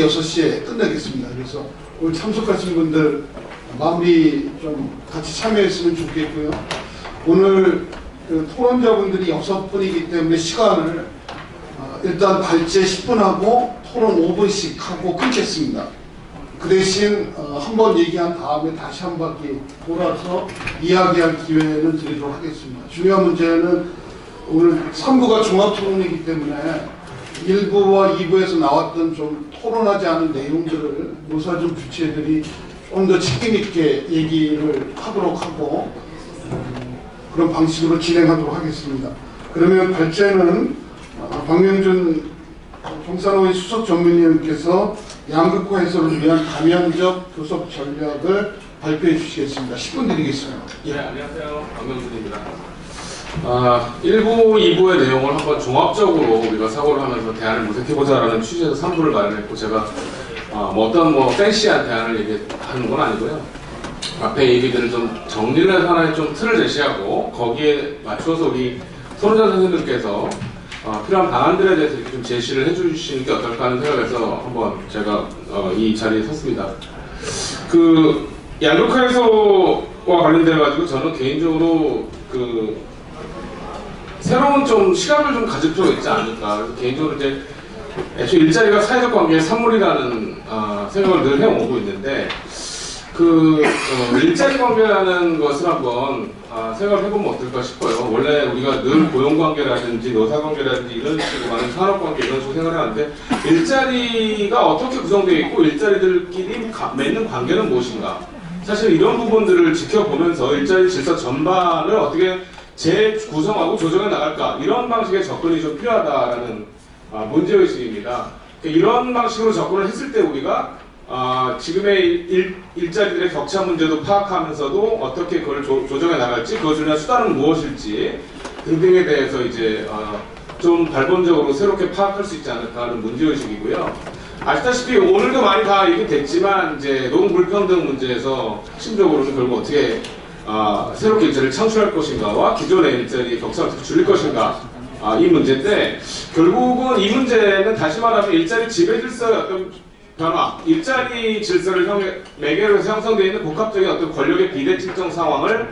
밤새 6시에 끝내겠습니다. 그래서 오늘 참석하신 분들 마무리 좀 같이 참여했으면 좋겠고요. 오늘 그 토론자분들이 6분이기 때문에 시간을 일단 발제 10분 하고 토론 5분씩 하고 끊겠습니다. 그 대신 한번 얘기한 다음에 다시 한 바퀴 돌아서 이야기할 기회는 드리도록 하겠습니다. 중요한 문제는 오늘 3부가 종합토론이기 때문에 1부와 2부에서 나왔던 좀 토론하지 않은 내용들을 노사정 주체들이 좀 더 책임있게 얘기를 하도록 하고 그런 방식으로 진행하도록 하겠습니다. 그러면 발제는 박명준 경산호의 수석 전문위원께서 양극화 해소를 위한 다면적 교섭 전략을 발표해 주시겠습니다. 10분 드리겠습니다. 네, 안녕하세요. 박명준입니다. 1부, 2부의 내용을 한번 종합적으로 우리가 사고를 하면서 대안을 모색해보자라는 취지에서 3부를 마련했고, 제가 어떤 팬시한 대안을 얘기하는 건 아니고요. 앞에 얘기들을 좀 정리를 해서 하나의 좀 틀을 제시하고 거기에 맞춰서 우리 토론자 선생님들께서 필요한 방안들에 대해서 이렇게 좀 제시를 해주시는 게 어떨까 하는 생각에서 한번 제가 이 자리에 섰습니다. 그 양극화 해소와 관련돼 가지고 저는 개인적으로 그 새로운 좀 시각을 좀 가질 필요가 있지 않을까. 그래서 개인적으로 이제 애초에 일자리가 사회적 관계의 산물이라는 생각을 늘 해오고 있는데, 그 일자리 관계라는 것을 한번 생각을 해보면 어떨까 싶어요. 원래 우리가 늘 고용관계라든지 노사관계라든지 이런 식으로 많은 산업관계 이런 식으로 생각을 하는데, 일자리가 어떻게 구성되어 있고 일자리들끼리 맺는 관계는 무엇인가, 사실 이런 부분들을 지켜보면서 일자리 질서 전반을 어떻게 재구성하고 조정해 나갈까, 이런 방식의 접근이 좀 필요하다라는 문제의식입니다. 이런 방식으로 접근을 했을 때 우리가 지금의 일자리들의 격차 문제도 파악하면서도 어떻게 그걸 조정해 나갈지, 그것을 위한 수단은 무엇일지 등등에 대해서 이제 좀 발본적으로 새롭게 파악할 수 있지 않을까 하는 문제의식이고요. 아시다시피 오늘도 많이 다 얘기됐지만 이제 노동 불평등 문제에서 핵심적으로는 결국 어떻게 새롭게 일자리를 창출할 것인가와 기존의 일자리의 격차를 어떻게 줄일 것인가, 이 문제인데, 결국은 이 문제는 다시 말하면 일자리 지배 질서의 어떤 변화, 일자리 질서를 매개로 해서 형성되어 있는 복합적인 어떤 권력의 비대칭성 상황을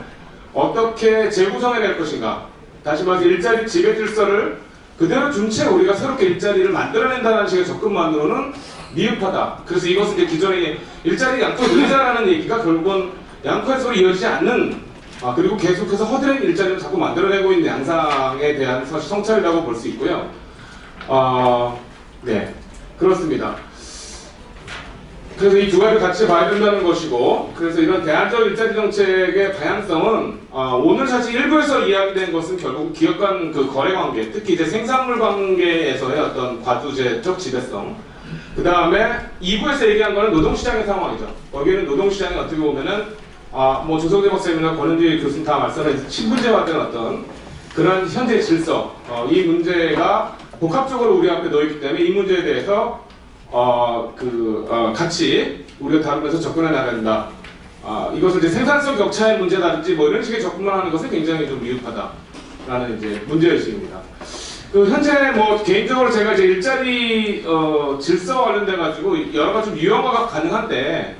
어떻게 재구성해낼 것인가, 다시 말해서 일자리 지배 질서를 그대로 준 채 우리가 새롭게 일자리를 만들어낸다는 식의 접근만으로는 미흡하다. 그래서 이것은 이제 기존의 일자리 양도 늘리자라는 얘기가 결국은 양극화해소로 이어지지 않는, 그리고 계속해서 허드렛 일자리를 자꾸 만들어내고 있는 양상에 대한 사실 성찰이라고 볼 수 있고요. 네, 그렇습니다. 그래서 이 두 가지를 같이 봐야 된다는 것이고, 그래서 이런 대안적 일자리 정책의 다양성은 오늘 사실 일부에서 이야기된 것은 결국 기업 간 그 거래 관계, 특히 이제 생산물 관계에서의 어떤 과두제적 지배성, 그 다음에 2부에서 얘기한 거는 노동시장의 상황이죠. 거기에는 노동시장이 어떻게 보면은 조성재 박사님이나 권은지 교수님 다 말씀하신 신분제화된 어떤 그런 현재 질서, 이 문제가 복합적으로 우리 앞에 놓여있기 때문에 이 문제에 대해서 같이 우리가 다루면서 접근해 나가야 된다. 이것을 이제 생산성 격차의 문제라든지 뭐 이런 식의 접근만 하는 것은 굉장히 좀 미흡하다라는 이제 문제의식입니다. 현재 개인적으로 제가 이제 일자리 질서와 관련돼 가지고 여러 가지 좀 유형화가 가능한데,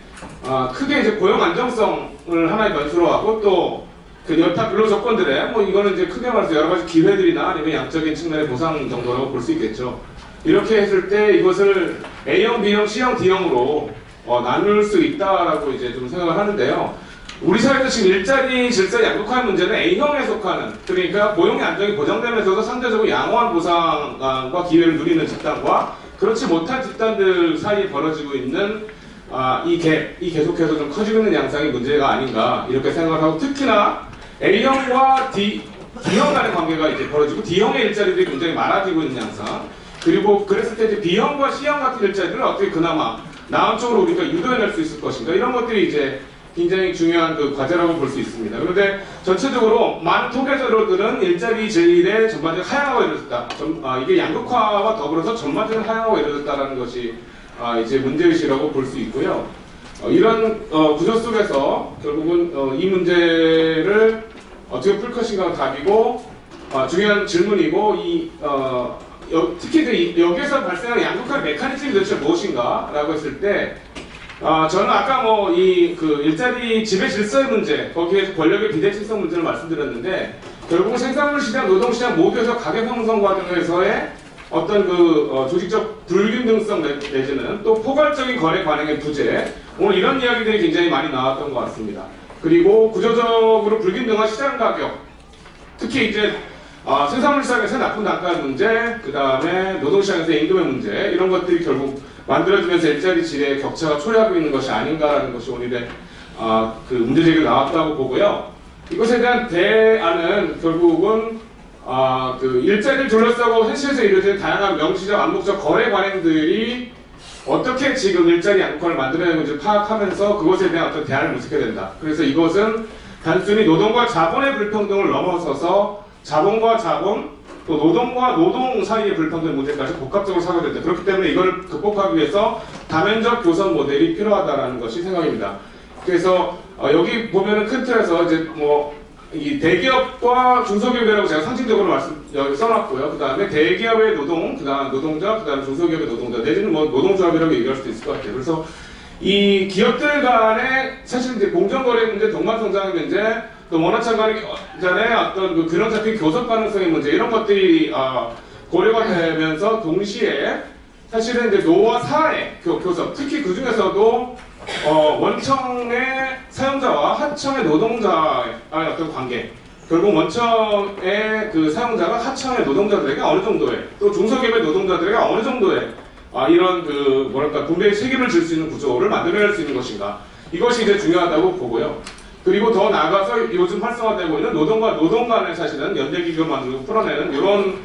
크게 이제 고용 안정성을 하나의 변수로 하고 또 그 여타 근로 조건들에 이거는 이제 크게 말해서 여러 가지 기회들이나 아니면 양적인 측면의 보상 정도라고 볼 수 있겠죠. 이렇게 했을 때 이것을 A형, B형, C형, D형으로 나눌 수 있다라고 이제 좀 생각을 하는데요. 우리 사회에서 지금 일자리 질서 양극화의 문제는 A형에 속하는, 그러니까 고용의 안정이 보장되면서도 상대적으로 양호한 보상과 기회를 누리는 집단과 그렇지 못한 집단들 사이에 벌어지고 있는 이 계속해서 좀 커지고 있는 양상이 문제가 아닌가 이렇게 생각을 하고, 특히나 A형과 D형 간의 관계가 이제 벌어지고 D형의 일자리들이 굉장히 많아지고 있는 양상, 그리고 그랬을 때 이제 B형과 C형 같은 일자리들을 어떻게 그나마 나은 쪽으로 우리가 유도해낼 수 있을 것인가, 이런 것들이 이제 굉장히 중요한 그 과제라고 볼 수 있습니다. 그런데 전체적으로 많은 통계자료들은 일자리 질의 전반적인 하향화가 이루어졌다. 이게 양극화와 더불어서 전반적인 하향화가 이루어졌다는 것이 이제 문제의식이라고 볼 수 있고요. 이런 구조 속에서 결국은 이 문제를 어떻게 풀 것인가가 답이고 중요한 질문이고, 특히 여기에서 발생하는 양극화 메커니즘이 도대체 무엇인가라고 했을 때, 저는 아까 뭐 그 일자리 지배 질서의 문제, 거기에 권력의 비대칭성 문제를 말씀드렸는데, 결국 생산물 시장, 노동 시장 모두에서 가격 형성 과정에서의 어떤 조직적 불균등성 내지는 또 포괄적인 거래 관행의 부재, 오늘 이런 이야기들이 굉장히 많이 나왔던 것 같습니다. 그리고 구조적으로 불균등한 시장 가격, 특히 이제 생산물 시장에서 나쁜 단가 문제, 그 다음에 노동시장에서 임금의 문제, 이런 것들이 결국 만들어지면서 일자리 질의 격차가 초래하고 있는 것이 아닌가라는 것이 오늘의 그 문제제기가 나왔다고 보고요. 이것에 대한 대안은 결국은 그 일자리를 둘러싸고 현실에서 이루어지는 다양한 명시적, 암묵적 거래 관행들이 어떻게 지금 일자리 양극화를 만들어내는지 파악하면서 그것에 대한 어떤 대안을 모색해야 된다. 그래서 이것은 단순히 노동과 자본의 불평등을 넘어서서 자본과 자본, 또 노동과 노동 사이의 불평등 문제까지 복합적으로 사고된다. 그렇기 때문에 이걸 극복하기 위해서 다면적 교섭 모델이 필요하다라는 것이 생각입니다. 그래서 여기 보면은 큰 틀에서 이제 이 대기업과 중소기업이라고 제가 상징적으로 여기 써놨고요. 그 다음에 대기업의 노동, 그 다음 노동자, 그 다음에 중소기업의 노동자, 내지는 뭐 노동조합이라고 얘기할 수도 있을 것 같아요. 그래서 이 기업들 간에 사실 이제 공정거래 문제, 동반성장의 문제, 또 원화창간의 어떤 그 균형 잡힌 교섭 가능성의 문제, 이런 것들이 고려가 되면서 동시에 사실은 이제 노와 사의 교섭, 특히 그 중에서도 원청의 사용자와 하청의 노동자의 어떤 관계, 결국 원청의 그 사용자가 하청의 노동자들에게 어느 정도의, 또 중소기업의 노동자들에게 어느 정도의 이런 분배의 책임을 질 수 있는 구조를 만들어낼 수 있는 것인가, 이것이 이제 중요하다고 보고요. 그리고 더 나아가서 요즘 활성화되고 있는 노동과 노동 간의 사실은 연대기금 만들고 풀어내는 이런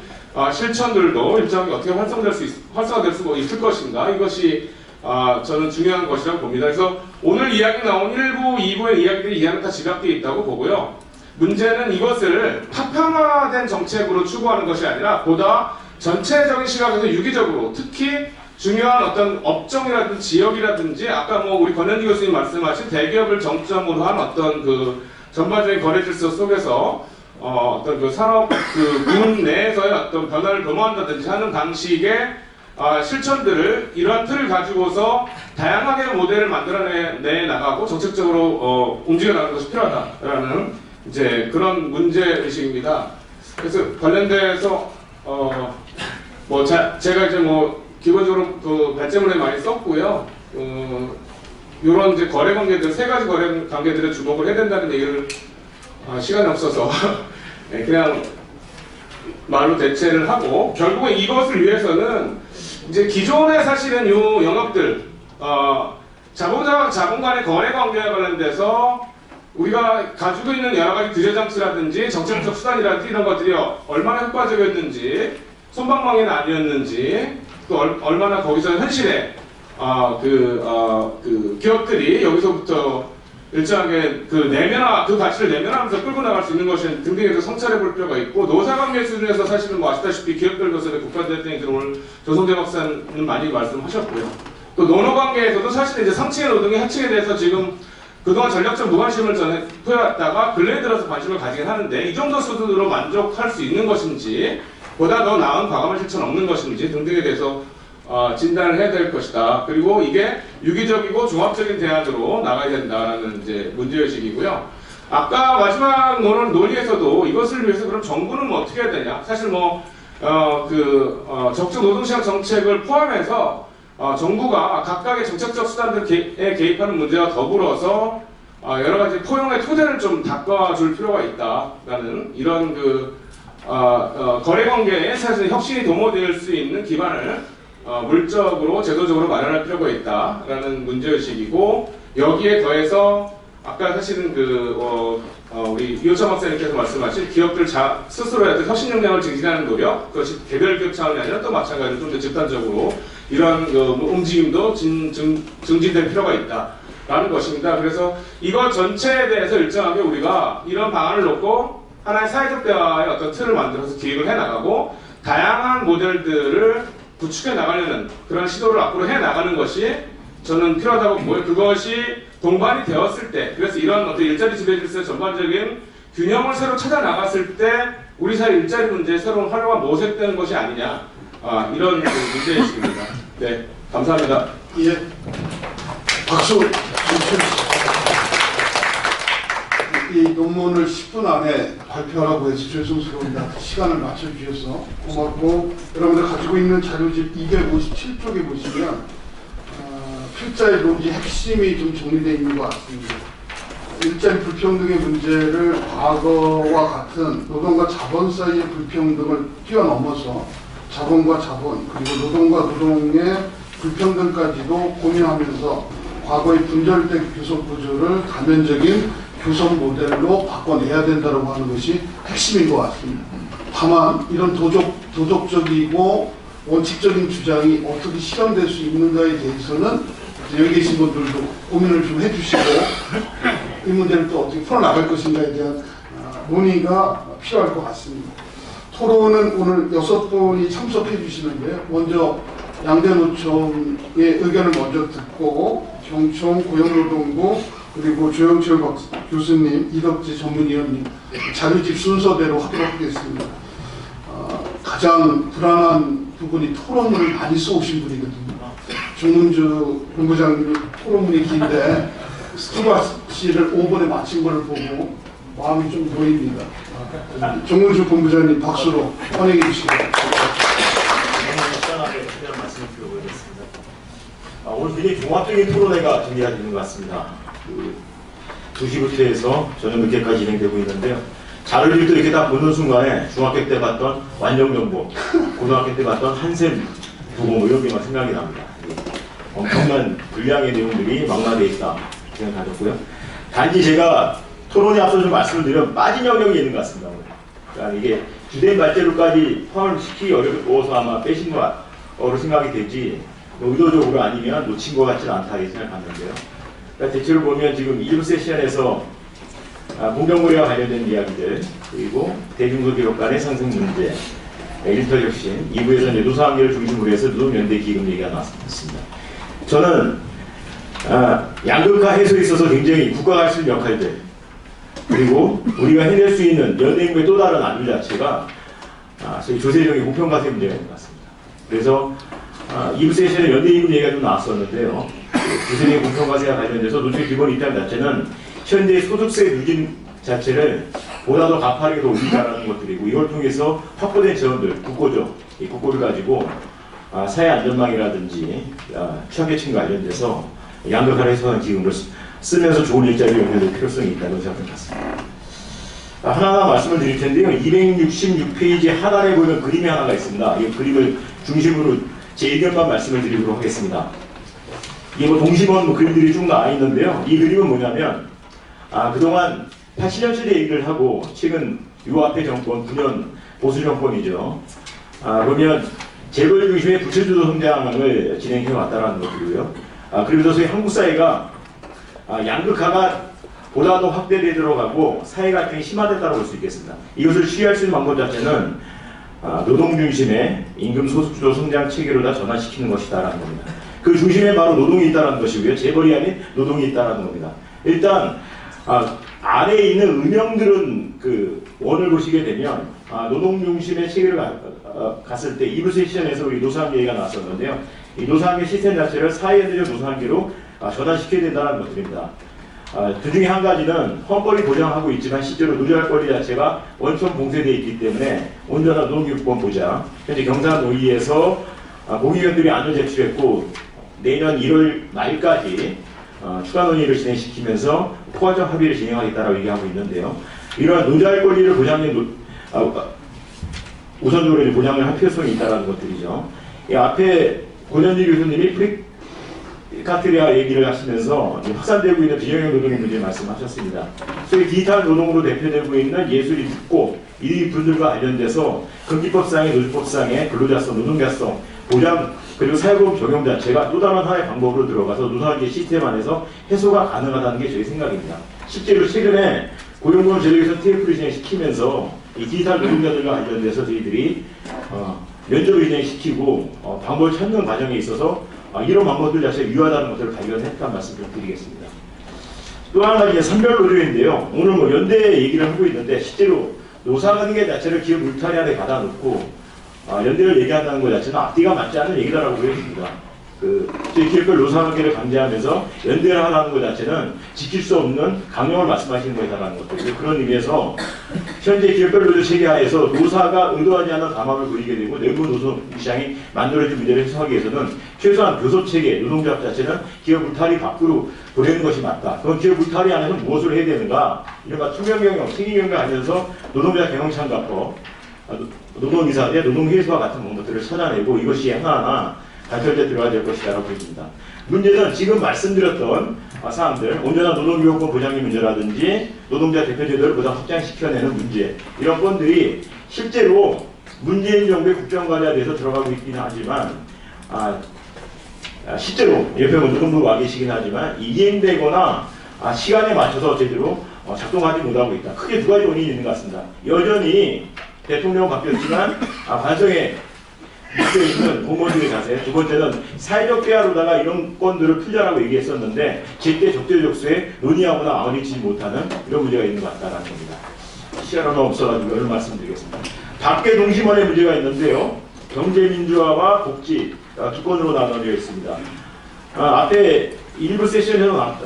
실천들도 일정하게 어떻게 활성화될 수 있을 것인가, 이것이 저는 중요한 것이라고 봅니다. 그래서 오늘 이야기 나온 1부, 2부의 이야기들이 이 안에 다 집약되어 있다고 보고요. 문제는 이것을 파편화된 정책으로 추구하는 것이 아니라 보다 전체적인 시각에서 유기적으로, 특히 중요한 어떤 업종이라든지 지역이라든지, 아까 우리 권현주 교수님 말씀하신 대기업을 정점으로 한 어떤 그 전반적인 거래 질서 속에서 어떤 그 산업 군 내에서의 어떤 변화를 도모한다든지 하는 방식의 실천들을, 이러한 틀을 가지고서 다양하게 모델을 만들어내 나가고 정책적으로 움직여 나가는 것이 필요하다라는 이제 그런 문제 의식입니다. 그래서 관련돼서 제가 이제 기본적으로 그 발제문에 많이 썼고요. 이런 이제 거래 관계들, 세 가지 거래 관계들에 주목을 해야 된다는 얘기를 시간이 없어서 그냥 말로 대체를 하고, 결국에 이것을 위해서는 이제 기존의 사실은 요 영역들, 자본자와 자본 간의 거래 관계와 관련돼서 우리가 가지고 있는 여러 가지 규제 장치라든지 정책적 수단이라든지 이런 것들이 얼마나 효과적이었는지, 솜방망이는 아니었는지, 또 얼마나 거기서 현실에 기업들이 여기서부터 일정하게 그 가치를 내면하면서 끌고 나갈 수 있는 것이 등등에 대해서 성찰해 볼 필요가 있고, 노사관계 수준에서 사실은 아시다시피 기업별 교섭의 국가대표님들 오늘 조성재 박사는 많이 말씀하셨고요. 또 노노관계에서도 사실 이제 상층의 노동의 하층에 대해서 지금 그동안 전략적 무관심을 표해왔다가 근래에 들어서 관심을 가지긴 하는데, 이 정도 수준으로 만족할 수 있는 것인지, 보다 더 나은 과감한 실천 없는 것인지 등등에 대해서 진단을 해야 될 것이다. 그리고 이게 유기적이고 종합적인 대안으로 나가야 된다는 이제 문제의식이고요. 아까 마지막 논의에서도 이것을 위해서 그럼 정부는 어떻게 해야 되냐? 사실 적정 노동시장 정책을 포함해서 정부가 각각의 정책적 수단들에 개입하는 문제와 더불어서 여러 가지 포용의 토대를 좀 닦아줄 필요가 있다라는 이런 거래 관계에 사실 혁신이 도모될 수 있는 기반을 물적으로 제도적으로 마련할 필요가 있다라는 문제의식이고, 여기에 더해서 아까 사실은 우리 이호찬 박사님께서 말씀하신 기업들 스스로의 어떤 혁신 역량을 증진하는 노력, 그것이 개별 기업 차원이 아니라 또 마찬가지로 좀 더 집단적으로 이런 움직임도 증진될 필요가 있다라는 것입니다. 그래서 이것 전체에 대해서 일정하게 우리가 이런 방안을 놓고 하나의 사회적 대화의 어떤 틀을 만들어서 기획을 해나가고, 다양한 모델들을 구축해 나가려는 그런 시도를 앞으로 해 나가는 것이 저는 필요하다고 보고요. 그것이 동반이 되었을 때, 그래서 이런 어떤 일자리 지배 질서의 전반적인 균형을 새로 찾아 나갔을 때 우리 사회 일자리 문제의 새로운 활로가 모색되는 것이 아니냐, 이런 문제의식입니다. 네, 감사합니다. 예, 박수 주십시오. 이 논문을 10분 안에 발표하라고 해서 죄송스러운데 시간을 맞춰주셔서 고맙고, 여러분들 가지고 있는 자료집 257쪽에 보시면 필자의 논지 핵심이 좀 정리되어 있는 것 같습니다. 일자리 불평등의 문제를 과거와 같은 노동과 자본 사이의 불평등을 뛰어넘어서 자본과 자본, 그리고 노동과 노동의 불평등까지도 고민하면서 과거의 분절된 교섭 구조를 다면적인 교섭 모델로 바꿔내야 된다고 하는 것이 핵심인 것 같습니다. 다만 이런 도덕적이고 원칙적인 주장이 어떻게 실현될 수 있는가에 대해서는 여기 계신 분들도 고민을 좀 해주시고, 이 문제를 또 어떻게 풀어나갈 것인가에 대한 논의가 필요할 것 같습니다. 토론은 오늘 6분이 참석해 주시는데요. 먼저 양대노총의 의견을 먼저 듣고, 경총, 고용노동부, 그리고 조영철 교수님, 이덕재 전문위원님 자료집 순서대로 하도록 하겠습니다. 가장 불안한 부분이 토론문을 많이 써오신 분이거든요. 정문주 본부장님 토론문이 긴데 스튜바 씨를 5분에 마친 것을 보고 마음이 좀 놓입니다. 정문주 본부장님 박수로 환영해 주시기 바랍니다. 특별한 말씀을 드려보겠습니다. 오늘 굉장히 종합적인 토론회가 준비가 되는 것 같습니다. 2시부터 해서 저녁 늦게까지 진행되고 있는데요. 자료들도 이렇게 다 보는 순간에 중학교 때 봤던 완전정보, 고등학교 때 봤던 한샘 부고 뭐 이런 게 막 생각이 납니다. 엄청난 분량의 내용들이 망라되어 있다 생각하셨고요. 단지 제가 토론에 앞서 좀 말씀을 드리면 빠진 영역이 있는 것 같습니다. 그러니까 이게 주된 발제로까지 포함을 시키기 어려워서 아마 빼신 거로 생각이 되지, 의도적으로 아니면 놓친 것 같지는 않다 이 생각하는데요. 그러니까 대체로 보면 지금 1부 세션에서 공정거래와 관련된 이야기들, 그리고 대중소기업 간의 상생 문제, 일터 혁신, 2부에서는 노사관계를 중심으로 해서 노동연대 기금 얘기가 나왔습니다. 저는 양극화 해소에 있어서 굉장히 국가가 할 수 있는 역할들, 그리고 우리가 해낼 수 있는 연대임의 또 다른 안주 자체가 저희 조세정의 공평과세 문제가 있는 것 같습니다. 그래서 2부 세션에 연대임금 얘기가 좀 나왔었는데요. 조세정의 공평과세와 관련돼서 노조의 기본 입장 자체는 현재 소득세 누진 자체를 보다 더 가파르게 더 올리자라는 것들이고, 이걸 통해서 확보된 재원들, 국고죠. 이 국고를 가지고 사회 안전망이라든지 취약계층 관련돼서 양극화를 해소하는 기금으로 쓰면서 좋은 일자리를 연결될 필요성이 있다고 생각했습니다. 하나하나 말씀을 드릴 텐데요. 266페이지 하단에 보이는 그림이 하나가 있습니다. 이 그림을 중심으로 제 의견만 말씀을 드리도록 하겠습니다. 이게 뭐 동심원 그림들이 쭉 나와 있는데요. 이 그림은 뭐냐면 그동안 80년대 얘기를 하고 최근 요 앞에 정권 9년 보수 정권이죠. 보면 재벌 중심의 부채주도 성장을 진행해 왔다라는 것이고요. 그리고 소위 한국 사회가 양극화가 보다 더 확대되도록 하고 사회 갈등이 심화됐다고 볼 수 있겠습니다. 이것을 취할 수 있는 방법 자체는 노동 중심의 임금 소득주도 성장 체계로 다 전환시키는 것이다라는 겁니다. 그 중심에 바로 노동이 있다는 것이고요. 재벌이 아닌 노동이 있다는 겁니다. 일단 아래에 있는 음영들은 그 원을 보시게 되면 노동 중심의 체계를 갔을 때 2부 세션에서 우리 노사관계 얘기가 나왔었는데요. 이 노사관계 시스템 자체를 사회연대적 노사관계로 전환시켜야 된다는 것들입니다. 그 중에 한 가지는 헌법이 보장하고 있지만 실제로 노조할 권리 자체가 원천 봉쇄되어 있기 때문에 온전한 노동교육권 보장, 현재 경사노위에서 공의위원들이 안을 제출했고 내년 1월 말까지 추가 논의를 진행시키면서 포괄적 합의를 진행하겠다라고 얘기하고 있는데요. 이러한 노조할 권리를 보장하는 우선적으로 보장을 할 필요성이 있다는 것들이죠. 이 앞에 고현지 교수님이 프리카트리아 얘기를 하시면서 확산되고 있는 비정형 노동의 문제를 말씀하셨습니다. 소위 디지털 노동으로 대표되고 있는 예술이 있고 이 분들과 관련돼서 근기법상의 노조법상의 근로자성, 노동자성 보장 그리고 사회보험 적용 자체가 또 다른 하나의 방법으로 들어가서 노사관계 시스템 안에서 해소가 가능하다는 게 저희 생각입니다. 실제로 최근에 고용보험 제도에서 TF를 진행시키면서 이 디지털 노동자들과 관련돼서 저희들이 면접을 진행시키고 방법을 찾는 과정에 있어서 이런 방법들 자체가 유효하다는 것들을 발견했다는 말씀을 드리겠습니다. 또 한 가지 선별노조인데요. 오늘 연대 얘기를 하고 있는데 실제로 노사관계 자체를 기업 울타리 안에 받아놓고 연대를 얘기한다는 것 자체는 앞뒤가 맞지 않는 얘기다라고 보여집니다. 저희 기업별 노사관계를 강제하면서 연대를 하라는 것 자체는 지킬 수 없는 강령을 말씀하시는 것이라는 것들. 그런 의미에서 현재 기업별 노조 체계 하에서 노사가 의도하지 않은 담합을 보이게 되고 내부 노조 시장이 만들어진 문제를 해소하기 위해서는 최소한 교섭 체계, 노동조합 자체는 기업 울타리 밖으로 보내는 것이 맞다. 그럼 기업 울타리 안에서 무엇을 해야 되는가? 이른바 투명 경영, 책임 경영 하면서 노동자 경영창갑법, 노동이사제, 노동회수와 같은 것들을 찾아내고 이것이 하나하나 발표제 들어가야 될 것이라고 보입니다. 문제는 지금 말씀드렸던 사항들, 온전한 노동교육권 보장의 문제라든지 노동자 대표제도를 보다 확장시켜내는 문제, 이런 건들이 실제로 문재인 정부의 국정과제에서 들어가고 있기는 하지만 실제로 옆에 노동부가 와 계시긴 하지만 이행되거나 시간에 맞춰서 제대로 작동하지 못하고 있다. 크게 두 가지 원인이 있는 것 같습니다. 여전히 대통령은 바뀌었지만 관성에 있는 공무원들의 자세. 두 번째는 사회적 대화로다가 이런 건들을 풀자라고 얘기했었는데 제때 적재적소에 논의하거나 아우리지 못하는 이런 문제가 있는 것 같다는 겁니다. 시간은 없어가지고 이런 말씀드리겠습니다. 밖에 동심원의 문제가 있는데요. 경제민주화와 복지 두 건으로 나눠져 있습니다. 앞에 일부 세션에서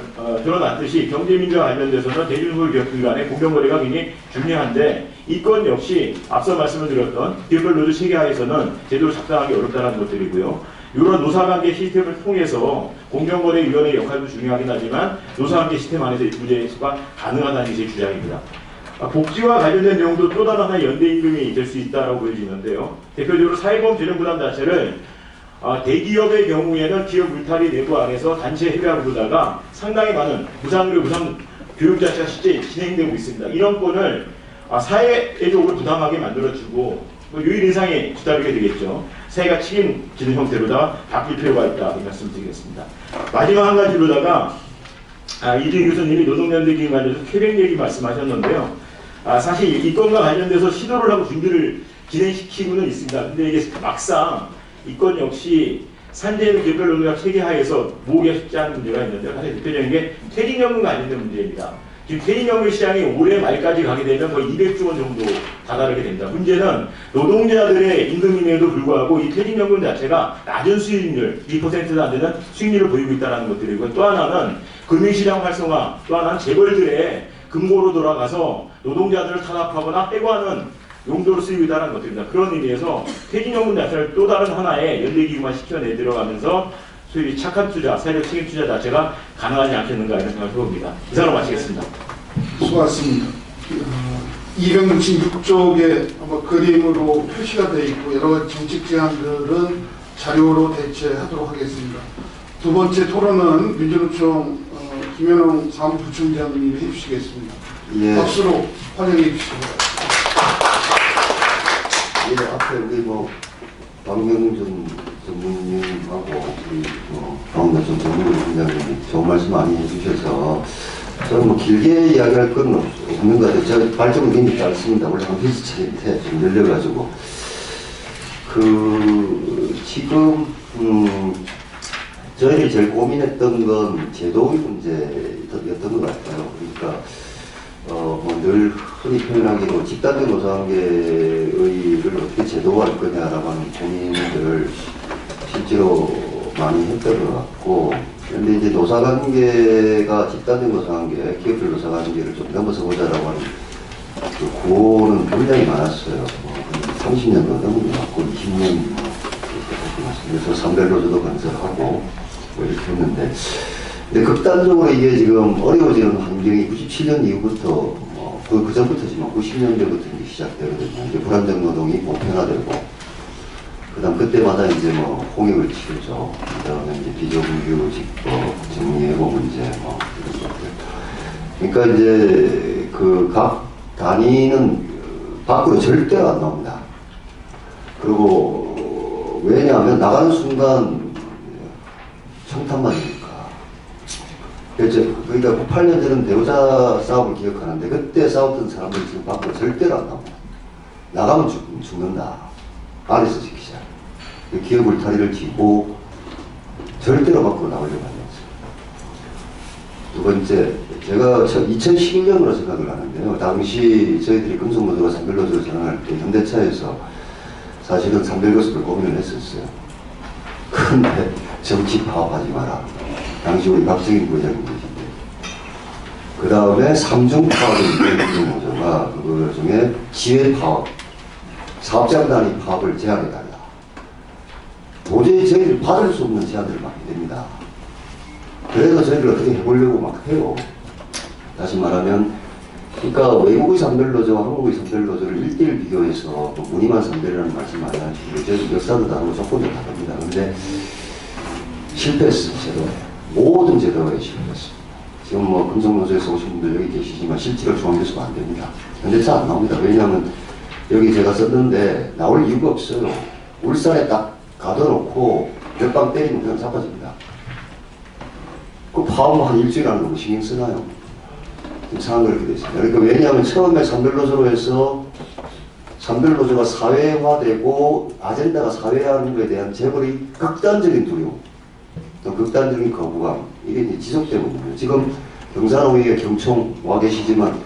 드러났듯이 경제민주화 관련돼서는 대중소유 기업들 간의 공정거래가 굉장히 중요한데 이 건 역시 앞서 말씀을 드렸던 기업별 노조 체계하에서는 제대로 작동하기 어렵다는 것들이고요. 이런 노사관계 시스템을 통해서 공정거래위원회의 역할도 중요하긴 하지만 노사관계 시스템 안에서 문제 해소가 가능하다는 게 제 주장입니다. 복지와 관련된 내용도 또 다른 하나의 연대임금이 될 수 있다고 보여지는데요. 대표적으로 사회보험 재정 부담 자체를 대기업의 경우에는 기업 울타리 내부 안에서 단체 협약을 두다가 상당히 많은 무상의료 무상 교육 자체가 실제 진행되고 있습니다. 이런 건을 사회적으로 부담하게 만들어주고 요일 인상에 뒤따르게 되겠죠. 사회가 책임지는 형태로다가 바뀔 필요가 있다 이 말씀드리겠습니다. 마지막 한 가지로다가 이준 교수님이 노동연대 기금 관련해서 쾌백 얘기 말씀하셨는데요. 사실 이 건과 관련돼서 시도를 하고 준비를 진행시키고는 있습니다. 근데 이게 막상 이 건 역시 산재는 기업별 노동조합 체계하에서 모으기가 쉽지 않은 문제가 있는데요. 사실 대표적인 게 퇴직연금 관련된 문제입니다. 지금 퇴직연금 시장이 올해 말까지 가게 되면 거의 200조 원 정도 다다르게 됩니다. 문제는 노동자들의 임금임에도 불구하고 이 퇴직연금 자체가 낮은 수익률, 2%도 안 되는 수익률을 보이고 있다는 것들이고 또 하나는 금융시장 활성화, 또 하나는 재벌들의 금고로 돌아가서 노동자들을 탄압하거나 해고하는 용도로 쓰이고 있다는 것들입니다. 그런 의미에서 퇴직연금 자체를 또 다른 하나의 연대기구만 시켜내 들어가면서 소위 착한 투자, 사회적 책임 투자 자체가 가능하지 않겠는가 이런 생각을 해봅니다. 이상으로 마치겠습니다. 수고하셨습니다. 266쪽에 아마 그림으로 표시가 되어 있고 여러 가지 정책 제안들은 자료로 대체하도록 하겠습니다. 두 번째 토론은 민주노총 김현웅 사무부총장님이 해주시겠습니다. 예. 박수로 환영해 주시기 예, 앞에 우리 박명준 전문님하고 우리 박명준 전문위원장님이 좋은 말씀 많이 해주셔서 저는 길게 이야기할 건 없는 것 같아요. 제가 발전은 굉장히 짧습니다. 원래 한 페이지짜리인데 좀 늘려가지고 지금 저희들이 제일 고민했던 건 제도의 문제였던 것 같아요. 그러니까 늘 흔히 표현하기로 집단적 노사관계를 어떻게 제도화할 거냐라고 하는 고민들을 실제로 많이 했던 것 같고, 그런데 이제 노사관계가 집단적 노사관계, 기업별 노사관계를 좀 넘어서 보자라고 하는 그 구호는 굉장히 많았어요. 30년도 넘은 것 같고, 20년 그래서 선별노조도 건설하고 이렇게 했는데, 근데 극단적으로 이게 지금 어려워지는 환경이 97년 이후부터 그 전부터지만 90년대부터 이제 시작되거든요. 이제 불안정 노동이 보편화되고, 그다음 그때마다 이제 홍역을 치르죠. 그다음에 이제 비정규직법, 정리해고 문제 이런 것들. 그러니까 이제 각 단위는 밖으로 절대 안 나옵니다. 그리고 왜냐하면 나가는 순간 청탄만이니까. 그러니까 98년 전은 배우자 싸움을 기억하는데 그때 싸웠던 사람들이 지금 밖으로 절대로 안 나옵니다. 나가면 죽는다. 안에서 지키자. 기업 울타리를 쥐고 절대로 밖으로 나오려고 하지 않습니다. 두 번째, 제가 2011년으로 생각을 하는데요. 당시 저희들이 금속노조가 선별노조로 전환할 때 현대차에서 사실은 삼별교섭을 고민을 했었어요. 그런데 정치 파업하지 마라. 당시 우리 박정희 부회장님 계신데. 그 다음에 삼중 파업을 이끌어오다가 그 중에 지회 파업, 사업장 단위 파업을 제안해달라. 도저히 저희들 받을 수 없는 제안들을 많이 됩니다. 그래서 저희들 어떻게 해보려고 막 해요. 다시 말하면, 그러니까 외국의 선별노조와 한국의 선별노조를 1대1 비교해서 무늬만 선별이라는 말씀 많이 하시고, 저희 역사도 다르고 조건도 다릅니다. 그런데 실패했어요, 제도에. 모든 제도에 실패했습니다. 지금 뭐 금속노조에서 오신 분들 여기 계시지만 실직을 중앙교수가 안 됩니다. 현재 잘 안 나옵니다. 왜냐하면 여기 제가 썼는데 나올 이유가 없어요. 울산에 딱 가둬놓고 몇 방 때리면 그냥 잡아집니다. 그 파업 한 일주일 안에 너무 신경 쓰나요? 상황 그렇게 되어 있습니다. 그러니까 왜냐하면 처음에 선별노조로 해서 선별노조가 사회화되고 아젠다가 사회화하는 것에 대한 재벌의 극단적인 두려움, 또 극단적인 거부감, 이게 이제 지속되고 있는 거예요. 지금 경산호위에 경총 와 계시지만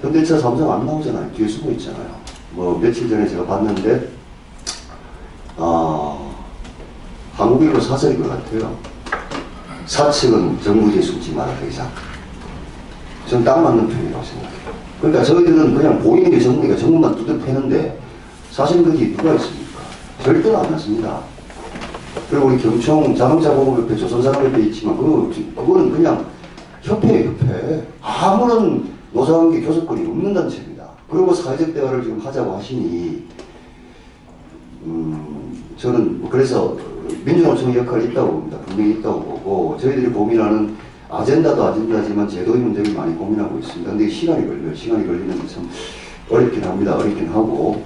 현대차 삼성 안 나오잖아요. 뒤에 숨어 있잖아요. 뭐 며칠 전에 제가 봤는데 한국인으로 사설인 것 같아요. 사측은 정부지에 숨지 마라 더 이상. 저는 딱 맞는 표현이라고 생각해요. 그러니까 저희들은 그냥 보이는 게 정부니까 정부만 두들 패는데 사실 그게 누가 있습니까? 절대로 안 맞습니다. 그리고 우리 경총 자동차보험협회 조선산업협회 있지만 그거는 그냥 협회예요, 협회. 아무런 노사관계 교섭권이 없는 단체입니다. 그리고 사회적 대화를 지금 하자고 하시니 저는 그래서 민주노총의 역할이 있다고 봅니다. 분명히 있다고 보고 저희들이 고민하는 아젠다도 아젠다지만 제도의 문제를 많이 고민하고 있습니다. 근데 시간이 걸려요. 시간이 걸리는 게 참 어렵긴 합니다. 어렵긴 하고.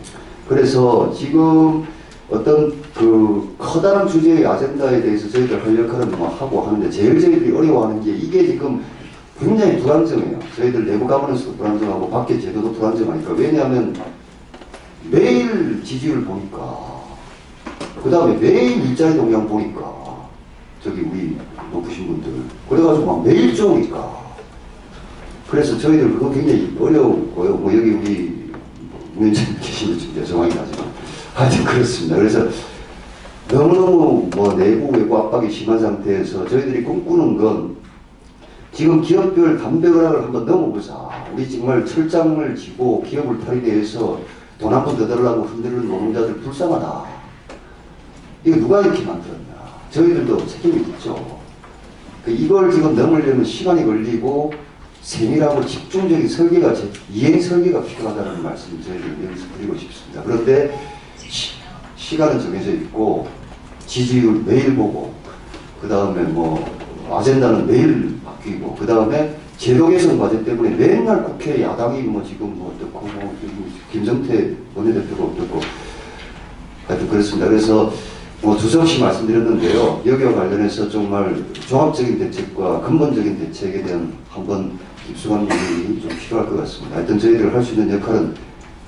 그래서 지금 어떤 그 커다란 주제의 아젠다에 대해서 저희들 할 역할은 뭐 하고 하는데 제일 저희들이 어려워하는 게 이게 지금 굉장히 불안정해요. 저희들 내부 가버넌스도 불안정하고 밖에 제도도 불안정하니까. 왜냐하면 매일 지지율 보니까 그 다음에 매일 일자리 동향 보니까 저기 우리 높으신 분들 그래가지고 막 매일 쪼니까 그래서 저희들 그거 굉장히 어려워요. 뭐 여기 우리 위원장님 계시는 좀 죄송하긴 하지만 하여튼 그렇습니다. 그래서 너무너무 뭐 내부 외부 압박이 심한 상태에서 저희들이 꿈꾸는 건 지금 기업별 담배가락을 한번 넘어보자. 우리 정말 철장을 쥐고 기업을 탈의해서 돈 한 번 더 달라고 흔드는 노동자들 불쌍하다. 이거 누가 이렇게 만들었냐. 저희들도 책임이 있죠. 이걸 지금 넘으려면 시간이 걸리고 세밀하고 집중적인 설계가, 이행 설계가 필요하다는 말씀을 저희들 여기서 드리고 싶습니다. 그런데 시간은 정해져 있고 지지율 매일 보고 그 다음에 뭐 아젠다는 매일 바뀌고 그 다음에 제도 개선 과제 때문에 맨날 국회 야당이 뭐 지금 뭐 어떻고 뭐 김성태 원내대표가 어떻고 하여튼 그렇습니다. 그래서 뭐 두서없이 말씀드렸는데요. 여기와 관련해서 정말 종합적인 대책과 근본적인 대책에 대한 한번 깊숙한 논의가 좀 필요할 것 같습니다. 하여튼 저희들 할 수 있는 역할은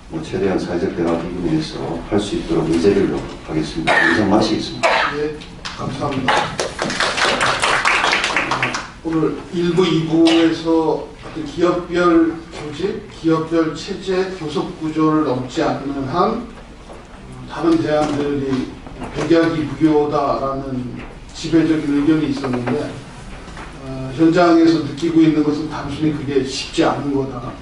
뭐 최대한 사회적 대화 기금에서 할 수 있도록 의제별로 하겠습니다. 이상 마치겠습니다. 네, 감사합니다. 오늘 1부, 2부에서 기업별 조직, 기업별 체제, 교섭 구조를 넘지 않는 한 다른 대안들이 백약이 무효다라는 지배적인 의견이 있었는데 현장에서 느끼고 있는 것은 단순히 그게 쉽지 않은 거다.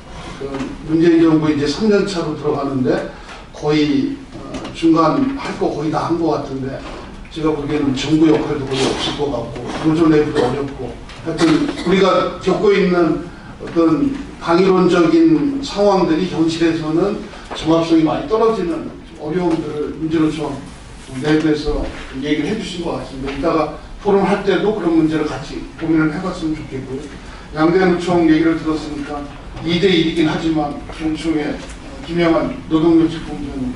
문재인 정부 이제 3년 차로 들어가는데 거의 중간 할 거 거의 다 한 것 같은데 제가 보기에는 정부 역할도 거의 없을 것 같고 노조 내부도 어렵고 하여튼 우리가 겪고 있는 어떤 방위론적인 상황들이 현실에서는 종합성이 많이 떨어지는 어려움들을 민주노총 내부에서 얘기를 해주신 것 같습니다. 이따가 포럼 할 때도 그런 문제를 같이 고민을 해봤으면 좋겠고요. 양대 노총 얘기를 들었으니까 2대1이긴 하지만 경총의 김영환 노동요직 공무원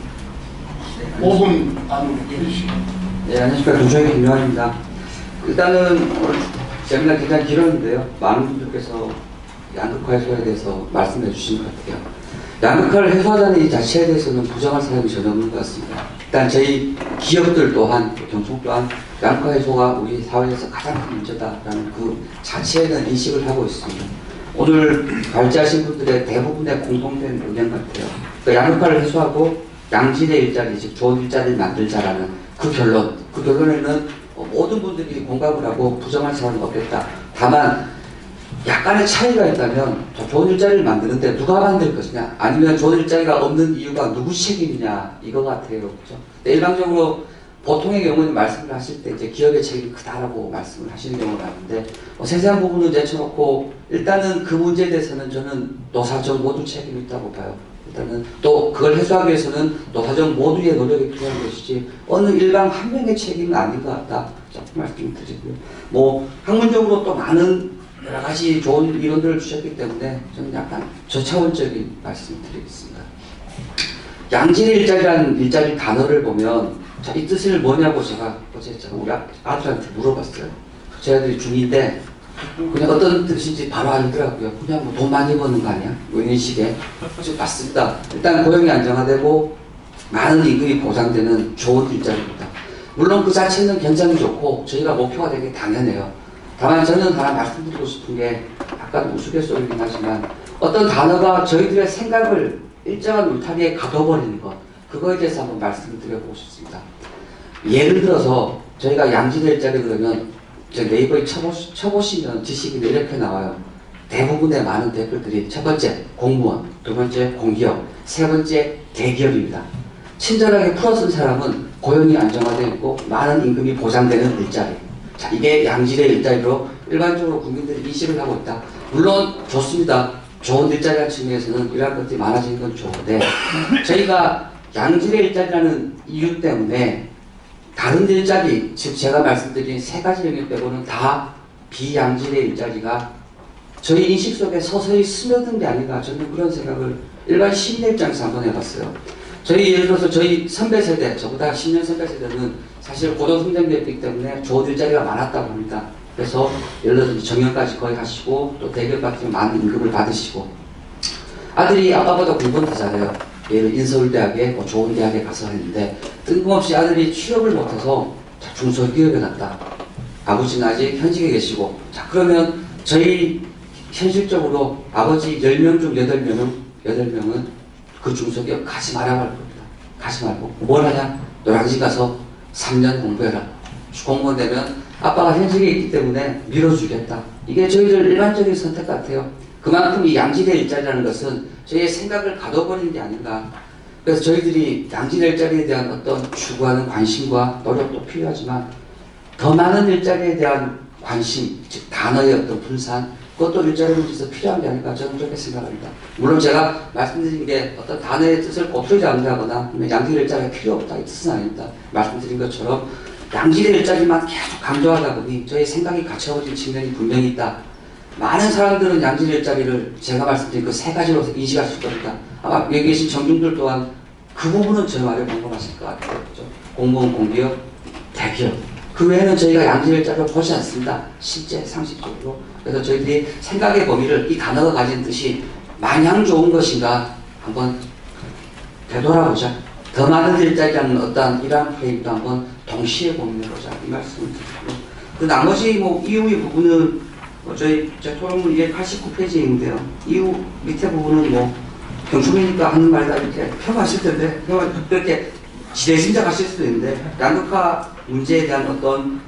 5분 안으로 해주시죠. 네, 안녕하십니까. 경총의 김영환입니다. 일단은 오늘 세미나 굉장히 길었는데요. 많은 분들께서 양극화 해소에 대해서 말씀해 주신 것 같아요. 양극화를 해소하자는 이 자체에 대해서는 부정할 사람이 전혀 없는 것 같습니다. 일단 저희 기업들 또한, 경총 또한 양극화 해소가 우리 사회에서 가장 큰 문제다라는 그 자체에 대한 인식을 하고 있습니다. 오늘 발제하신 분들의 대부분의 공통된 의견 같아요. 그러니까 양극화를 해소하고 양질의 일자리, 즉 좋은 일자리를 만들자라는 그 결론에는 모든 분들이 공감을 하고 부정할 사람은 없겠다. 다만 약간의 차이가 있다면 좋은 일자리를 만드는데 누가 만들 것이냐, 아니면 좋은 일자리가 없는 이유가 누구 책임이냐, 이거 같아요. 그렇죠? 일반적으로 보통의 경우는 말씀을 하실 때 이제 기업의 책임이 크다라고 말씀을 하시는 경우가 많은데, 세세한 부분은 제쳐놓고 일단은 그 문제에 대해서는 저는 노사정 모두 책임이 있다고 봐요. 일단은 또 그걸 해소하기 위해서는 노사정 모두의 노력이 필요한 것이지 어느 일방 한 명의 책임은 아닌 것 같다. 말씀드리고요. 뭐 학문적으로 또 많은 여러 가지 좋은 이론들을 주셨기 때문에 저는 약간 저차원적인 말씀을 드리겠습니다. 양질의 일자리라는 일자리 단어를 보면 자, 이 뜻을 뭐냐고 제가 어제 우리 아들한테 물어봤어요. 제 아들이 중2인데 그냥 어떤 뜻인지 바로 알더라고요. 그냥 뭐 돈 많이 버는 거 아니야? 뭐 이런 식의. 맞습니다. 일단 고용이 안정화되고 많은 임금이 보장되는 좋은 일자리입니다. 물론 그 자체는 굉장히 좋고 저희가 목표가 되게 당연해요. 다만 저는 하나 말씀드리고 싶은 게 약간 우스갯소리긴 하지만 어떤 단어가 저희들의 생각을 일정한 울타리에 가둬버리는 것, 그거에 대해서 한번 말씀을 드려보고 싶습니다. 예를 들어서 저희가 양질의 일자리 그러면 네이버에 쳐보시면 지식이 이렇게 나와요. 대부분의 많은 댓글들이 첫 번째 공무원, 두 번째 공기업, 세 번째 대기업입니다. 친절하게 풀어쓴 사람은 고용이 안정화되어 있고 많은 임금이 보장되는 일자리. 자, 이게 양질의 일자리로 일반적으로 국민들이 인식을 하고 있다. 물론 좋습니다. 좋은 일자리라는 측면에서는 이러한 것들이 많아지는 건 좋은데 저희가 양질의 일자리라는 이유 때문에 다른 일자리, 즉 제가 말씀드린 세 가지 영역 빼고는 다 비양질의 일자리가 저희 인식 속에 서서히 스며든 게 아닌가, 저는 그런 생각을 일반 시민의 입장에서 한번 해봤어요. 저희 예를 들어서 저희 선배 세대, 저보다 10년 선배 세대는 사실 고도성장됐기 때문에 좋은 일자리가 많았다고 합니다. 그래서 예를 들어서 정년까지 거의 하시고 또 대기업 같은 경우 많은 임금을 받으시고 아들이 아빠보다 공부는 더 잘해요. 예를 인서울대학에 뭐 좋은 대학에 가서 했는데 뜬금없이 아들이 취업을 못해서 중소기업에 갔다. 아버지는 아직 현직에 계시고, 자 그러면 저희 현실적으로 아버지 10명 중 8명은 그 중소기업 가지 말라고 할 겁니다. 가지 말고 뭘 하냐? 노량진 가서 3년 공부해라. 공무원 되면 아빠가 현직에 있기 때문에 밀어주겠다. 이게 저희들 일반적인 선택 같아요. 그만큼 이 양질의 일자리라는 것은 저희의 생각을 가둬버리는 게 아닌가. 그래서 저희들이 양질의 일자리에 대한 어떤 추구하는 관심과 노력도 필요하지만 더 많은 일자리에 대한 관심, 즉 단어의 어떤 분산, 그것도 일자리 문제에서 필요한 게 아닐까 저는 그렇게 생각합니다. 물론 제가 말씀드린 게 어떤 단어의 뜻을 고쳐지 않는다거나 양질의 일자리가 필요 없다 이 뜻은 아닙니다. 말씀드린 것처럼 양질의 일자리만 계속 강조하다 보니 저희 생각이 갇혀버린 측면이 분명히 있다. 많은 사람들은 양질의 일자리를 제가 말씀드린 그 세 가지로 인식하실 겁니다. 아마 여기 계신 정중들 또한 그 부분은 제 말에 공감하실 것 같아요. 그렇죠? 공무원, 공기업, 대기업. 그 외에는 저희가 양질의 일자리를 보지 않습니다. 실제 상식적으로. 그래서 저희들이 생각의 범위를 이 단어가 가진 뜻이 마냥 좋은 것인가 한번 되돌아보자. 더 많은 일자리라는 어떤 이러한 프레임도 한번 동시에 고민해보자. 이 말씀을 드리고. 그 나머지 뭐 이후의 부분은 제 토론문 289페이지인데요. 이후 밑에 부분은 뭐 경축이니까 하는 말이다 이렇게 표현하실 텐데 그렇게 지레짐작하실 수도 있는데 양극화 문제에 대한 어떤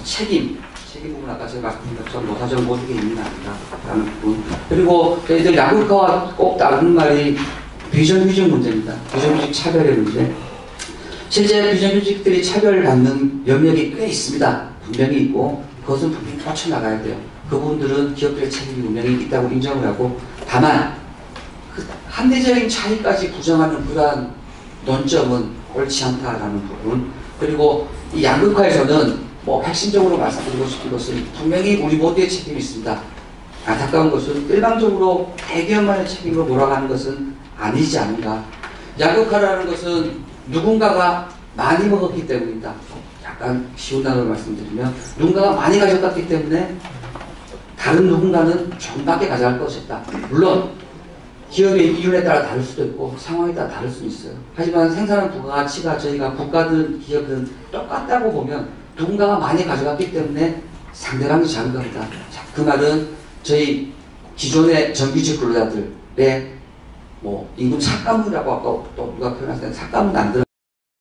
책임 부분 아까 제가 말씀드린 것처럼 노사정 모두게 있는 게 아닌가라는 부분. 그리고 저희들 양극화와 꼭 다른 말이 비정규직 문제입니다. 비정규직 차별의 문제. 실제 비정규직들이 차별받는 영역이 꽤 있습니다. 분명히 있고 그것은 분명히 뻗쳐나가야 돼요. 그분들은 기업들의 책임이 분명히 있다고 인정을 하고 다만 그 한대적인 차이까지 부정하는 그러한 논점은 옳지 않다라는 부분. 그리고 이 양극화에서는 뭐 핵심적으로 말씀드리고 싶은 것은 분명히 우리 모두의 책임이 있습니다. 안타까운 것은 일방적으로 대기업만의 책임으로 몰아가는 것은 아니지 않은가. 양극화라는 것은 누군가가 많이 먹었기 때문입니다. 약간 쉬운 단어로 말씀드리면 누군가가 많이 가져갔기 때문에 다른 누군가는 조금밖에 가져갈 것이다. 물론 기업의 이윤에 따라 다를 수도 있고 상황에 따라 다를 수도 있어요. 하지만 생산한 부가가치가 저희가 국가든 기업은 똑같다고 보면 누군가가 많이 가져갔기 때문에 상대방이 작은 겁니다. 자, 그 말은 저희 기존의 정규직 근로자들의 뭐 인구 삭감이라고 아까 또 누가 표현하셨는데 삭감은 안 들어.